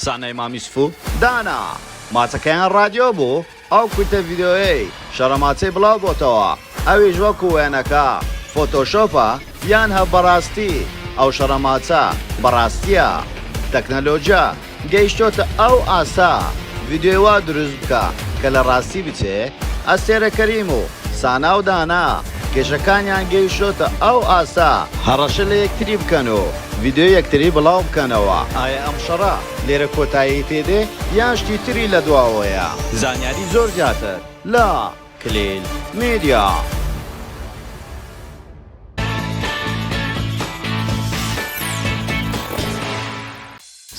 سانەی مامیسف و دانا ماچەکەیان ڕادیۆ بوو ئەو کوتە ڤیددیۆیەی شەڕەماچەی بڵاو بۆتەوە ئەویش وەکو وێنەکە فۆتۆشۆپە یان هە بەڕاستی ئەو شەڕەماچە بەڕاستیە تەکنەلۆجیا گەیشتۆتە ئەو ئاسا ڤیددیۆی وا دروست بکە کە لە ڕاستی بچێ ئەستێرە کەریم و سانا و دانا کێشەکانیان گەیشتۆتە ئەو ئاسا هەڕەشە لە یەکتری بکەن و ڤیددیۆ یەکتری بڵاو بکەنەوە ئایا ئەم شەڕە لێرە کۆتایی تێدێ یان شتی تری لە دواوەیە زانیاری زۆر زیاتر لە کلیل میدیا.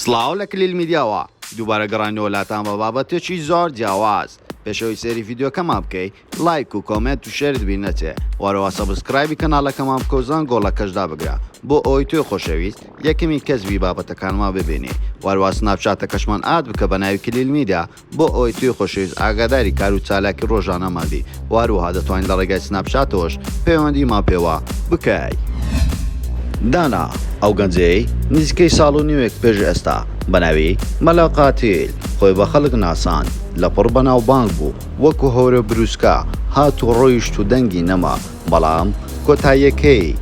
سڵاو لە کلیل میدیاوە دووبارە گەڕانەوە لاتان بە بابەتێکی زۆر جیاواز. پێشەوەی سێری ڤیددیۆکەمان بکەیت لایک و کۆمنت و شێرت بین نەچێ وەرەوە سەبسکرایبی کەناڵەکەمان بکە و زانگۆڵە کەشدا بگرە بۆ ئەوەی توێ خۆشەویست یەکەمی کەسبی بابەتەکانمان ببینێ وەرەوە سناپچاتە کەشمان ئاد بکە بە ناوی کلیل میدیا بۆ ئەوەی توێ خۆشەویست ئاگاداری کار و چالاکی ڕۆژانەمادی وەروەها دەتوانین لە ڕێگای سناپچاتەوەش پەیوەندیمان پێوە بکەیت. دانا ئەو گەنجەی نزیکەی ساڵ و نیوێک پێش ئێستا بەناوی مەلا قاتیل خۆی بە خەڵک ناسان لە پڕ بەناو بانگ بوو وەکو هەورە بروسکە هات و ڕۆیشت و دەنگی نەما بەڵام کۆتاییەکەی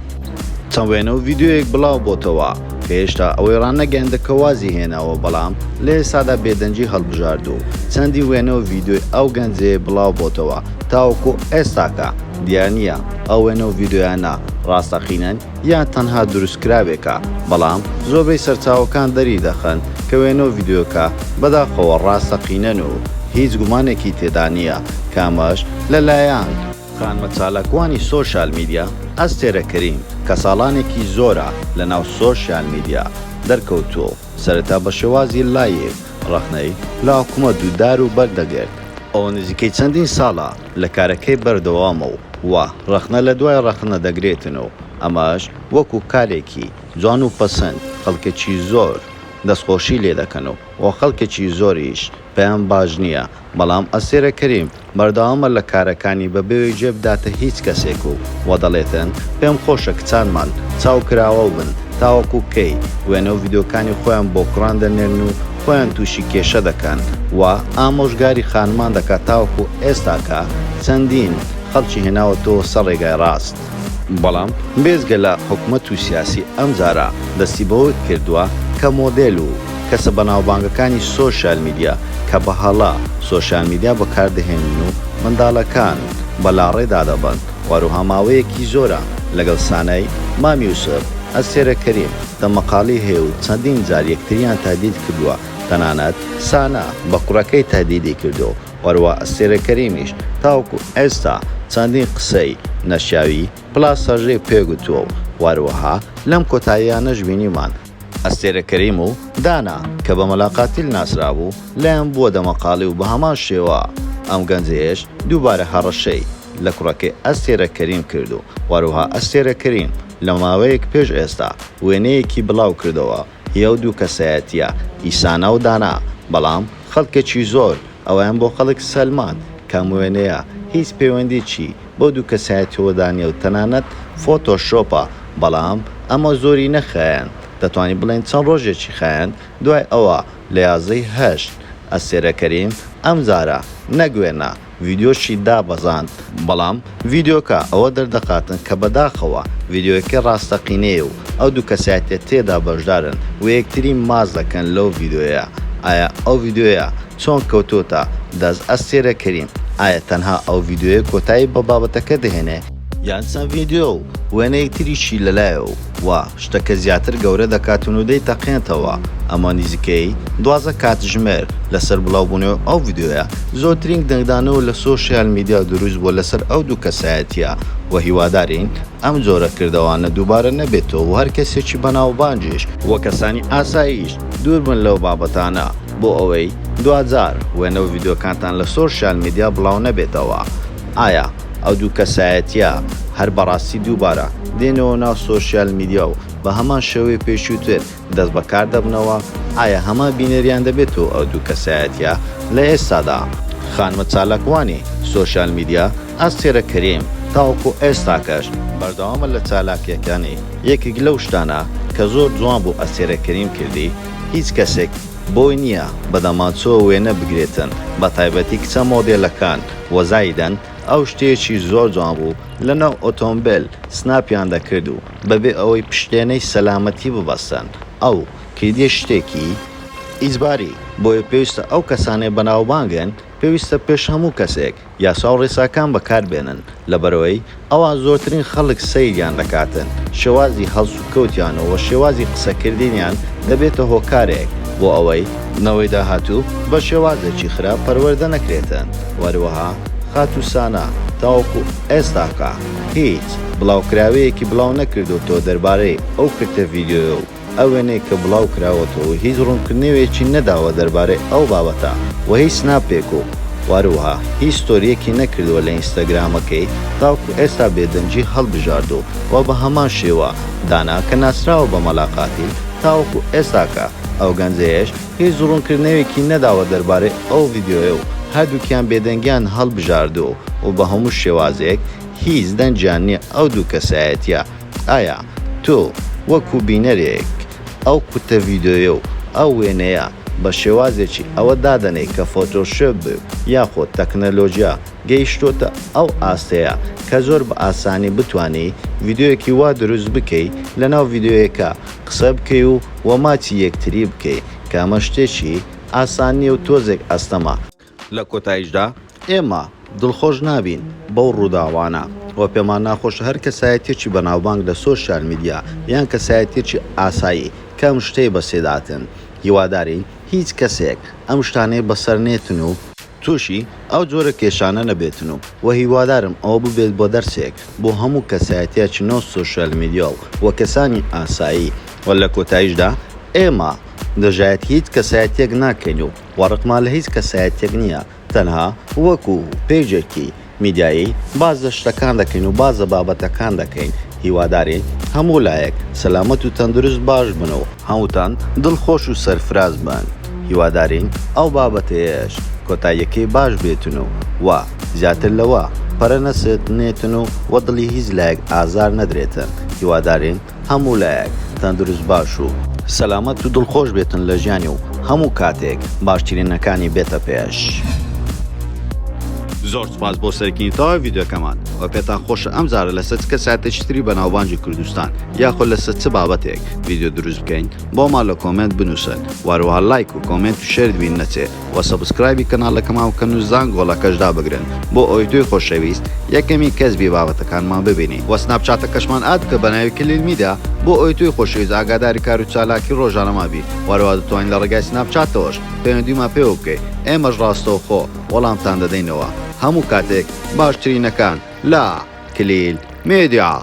چەند وێنە و ڤیددیۆیەک بڵاو بۆتەوە کە هێشتا ئەوەی ڕانەگەیاندە کە وازی هێناوە بەڵام لە ئێستادا بێدەنجی هەڵبژارد و چەندی وێنە و ڤیددیۆی ئەو گەنجەیە بڵاو بۆتەوە تاوەکو ئێستاکە دیار نییە ئەو وێنە و ڤیددیۆیانە ڕاستەقینەن یان تەنها دروستکراوێکە بەڵام زۆربەی سەرچاوەکان دەری دەخەن کە وێنە و ڤیددیۆکە بەداخەوە ڕاستەقینەن و هیچ گومانێکی تێدا نییە کامەش لەلایەن خانمە چالاکوانی سۆشال میدیا ئەستێرە کەریم کە ساڵانێکی زۆرە لە ناو سۆشال میدیا دەرکەوتووە سەرەتا بە شێوازی لایڤ ڕەخنەی لە حکوومەت دوودار و بەردەگرت ئەوە نزیکەی چەندین ساڵە لە کارەکەی بەردەوامە و ڕەخنە لە دوای ڕەخنە دەگرێتن و ئەماش وەکو کارێکی جوان و پەسەند خەڵکێکی زۆر دەستخۆشی لێ دەکەن و خەڵکێکی زۆریش پێیان باش نییە بەڵام ئەستێرە کەریم بەردەوامە لە کارەکانی بەبێوەی جێبداتە هیچ کەسێک و وەدەڵێتن پێم خۆشە کچانمان چاوکراوە بن تاوەکو کەی وێنە و ڤیددیۆکانی خۆیان بۆ کوڕان دەنێرن و خۆیان تووشی کێشە دەکەن و ئامۆژگاری خانمان دەکات تاوەکو ئێستاکە چەندین خەڵکی هێناوەتەوە سەر ڕێگای ڕاست بەڵام بێزگە لە حکوومەت و سیاسی ئەم جارە دەستی بەوەی کردووە کە مۆدێل و کەسە بەناوبانگەکانی سۆشال میدیا کە بەهەڵا سۆشال میدیا بەکاردەهێنن و منداڵەکان بەلاڕێدا دەبن وەروها ماوەیەکی زۆرە لەگەڵ سانای مامی یوسف ئەستێرە کەریم دەمەقاڵی هەیە و چەندین جار یەکتریان تادید کردووە تەنانەت سانا بە کوڕەکەی تادیدی کردو وەروە ئەستێرە کەریمیش تاوەکو ئێستا چەندین قسەی نەشیاوی پلاسەژەی پێگوتووە و وەروەها لەم کۆتاییانەش بینیمان ئەستێرە کەریم و دانا کە بە مەلاقاتیل ناسرابوو لایەن بووە دەمەقاڵی و بە هەمان شێوە ئەم گەنجەیەش دووبارە هەڕەشەی لە کوڕەکەی ئەستێرە کەریم کردو وەروها ئەستێرە کەریم لە ماوەیەک پێش ئێستا وێنەیەکی بڵاو کردەوە هێ و دوو کەسایەتیە ئیسانە و دانا بەڵام خەڵکێکی زۆر ئەویان بۆ خەڵک سەلمان کام وێنەیە هیچ پەیوەندیی بۆ دوو کەسایەتەوە دانیە و تەنانەت فۆتۆشۆپە بەڵام ئەمە زۆری نەخایەن دەتوانین بڵێن چەند ڕۆژێکی خایەن دوای ئەوە لە 11 ئەستێرە کەریم ئەم جارە نەگوێنە ڤیددیۆشی دابەزاند بەڵام ڤیددیۆکە ئەوە دەردەخاتن کە بەداخەوە ڤیددیۆەکە ڕاستەقینەیە و ئەو دوو کەسایەتە تێدا بەشدارن و یەکتری ماز دەکەن لەو ڤیددیۆیە ئایا ئەو ڤیددیۆیە چۆن کەوتۆتە دەست ئەستێرە کەریم ئایا تەنها ئەو ڤیددیۆیە کۆتایی بە بابەتەکە دەهێنێ یان چەند ڤیددیۆ و وێنەیەک تریشی لەلایە و شتەکە زیاتر گەورە دەکاتن و دەی تەقێنتەوە ئەمە نزیکەی 12 کاتژمێر لەسەر بڵاوبوونەوە ئەو ڤیددیۆیە زۆرترین دەنگدانەوە لە سۆشیال میدیا دروست بووە لەسەر ئەو دوو کەسایەتیە و هیوادارین ئەم جۆرە کردەوانە دووبارە نەبێتەوە و هەر کەسێکی بەناوبانجیش وە کەسانی ئاساییش دوور بن لەو بابەتانە بۆ ئەوەی دوجار وێنە و ڤیددیۆکانتان لە سۆشیال میدیا بڵاو نەبێتەوە ئایا ئەو دوو کەسایەتیە هەر بەڕاستی دووبارە دێنەوە ناو سۆشیال میدیا و بە هەمان شێوەی پێشووتر دەست بەکار دەبنەوە ئایا هەمان بینەریان دەبێتەوە ئەو دوو کەسایەتیە لە ئێستادا خانمە چالاکوانی سۆشیال میدیا ئەستێرە کەریم تاوەکو ئێستاکەش بەردەوامە لە چالاکیەکانی یەکێک لەو شتانە کە زۆر جوان بوو ئەستێرە کەریم کردی هیچ کەسێک بۆی نییە بەدەماچۆ وێنە بگرێتن بە تایبەتی کچە مۆدێلەکان وەزایدەن ئەو شتێکی زۆر جوان بوو لەناو ئۆتۆمبیل سناپیان دەکرد و بەبێ ئەوەی پشتێنەی سەلامەتی ببەستن ئەو کردی شتێکی ئیجباری بۆیە پێویستە ئەو کەسانێ بەناوبانگن پێویستە پێش هەموو کەسێک یاسا و ڕێساکان بەکاربێنن لەبەرەوەی ئەوان زۆرترین خەڵک سەیریان دەکاتن شێوازی هەڵس و کەوتیانەوە شێوازی قسەکردنیان دەبێتە هۆکارێک بۆ ئەوەی نەوەی داهاتوو بە شێوازێکی خراپ پەروەردە نەکرێتن وەروەها خات و سانە تاوەکو ئێستاکە هیچ بڵاوکراوەیەکی بڵاو نەکردوتەوە دەربارەی ئەو کردە ڤیدیۆ و ئەو وێنەی کە بڵاو کراوەتەوە هیچ ڕوونکردنەوەیەکی نەداوە دەربارەی ئەو بابەتە و هیچ سناپێک و واروها هیچ ستۆریەکی نەکردووە لە ئینستاگرامەکەی تاوەکو ئێستا بێدەنجی هەڵبژاردو و بە هەمان شێوە دانا کە ناسراوە بە مەلاقاتی تاوەکو ئێستاکە ئەو گەنجەیەش هیچ ڕوونکردنەوەیەکی نەداوە دەربارەی ئەو ڤیدیۆیە و هەردووکیان بێدەنگیان هەڵبژاردو و بە هەموو شێوازێک هیچ دەنجیان نییە ئەو دوو کەسایەتیە ئایا تۆ وەکو بینەرێک ئەو کوتە ڤیدیۆیە و ئەو وێنەیە بە شێوازێکی ئەوە دادەنێ کە فۆتۆشۆپ بێ یاخۆ تەکنەلۆژیا گەیشتۆتە ئەو ئاستەیە کە زۆر بە ئاسانی بتوانێت ڤیدیۆیەکی وا دروست بکەیت لەناو ڤیدیۆیەکە قسە بکەی و وەماچی یەکتری بکەیت کە ئەمە شتێکی ئاسانی و تۆزێک ئەستەما لە کۆتاییشدا ئێمە دڵخۆش نابین بەو ڕووداوانە و پێمان ناخۆش هەر کەسایەتێکی بەناوبانگ لە سۆشیال میدیا یان کەسایەتێکی ئاسایی کەم شتەی بەسێداتن هیوادارین هیچ کەسێک ئەم شتانەی بەسەر نێتن و تووشی ئەو جۆرە کێشانە نەبێتن و هیوادارم ئەوە ببێت بۆ دەرسێک بۆ هەموو کەسایەتێکی نۆ سۆشیال میدیا و کەسانی ئاسایی و لە کۆتاییشدا ئێمە دەژایەت هیچ کەسایەتێک ناکەین و وەڕقمان لە هیچ کەسایەتێک نییە تەنها وەکو پێیجێکی میدیایی باز لە شتەکان دەکەین و بازە بابەتەکان دەکەین هیوادارین هەموو لایەک سەلامەت و تەندروست باش بنەوە هەمووتان دڵخۆش و سەرفراز بن هیوادارین ئەو بابەتەیەش کۆتاییەکەی باش بێتن و زیاتر لەوە پەرە نەسێت نێتن و وە دڵی هیچ لایەک ئازار نەدرێتن هیوادارین هەموو لایەک تەندروست باش و سەلامەت و دڵخۆش بێتن لە ژیانی و هەموو کاتێک باشترینەکانی بێتە پێش زۆر سپاس بۆ سەرکردنەوەی ڤیدیۆکەمان و پێتان خۆشە ئەم جارە لەسەر چ کەسایەتێکی تری بەناوبانگی کوردستان یاخۆ لەسەر چ بابەتێک ڤیدیۆ دروست بکەین بۆمان لە کۆمنت بنووسن واروها لایک و کۆمنت و شێر بین نەچێ و سەبسکرایبی کەناڵەکەمان بکەن و زانگۆڵەکەشدا بگرن بۆ ئەوەی توی خۆشەویست یەکەمی کەسبی بابەتەکانمان ببینی و سناپچاتەکەشمان ئادکە بە ناوی کلیل میدیا بۆ ئەوەی توی خۆشەویست ئاگاداری کار و چالاکی ڕۆژانەما بی واروها دەتوانین لە ڕێگای سناپچاتەوەش پەیوەندیمان پێوە بکەیت ئێمەش ڕاستەوخۆ وەڵامتان دەدەینەوە هەموو کاتێک باشترینەکان لا کلیل میدیا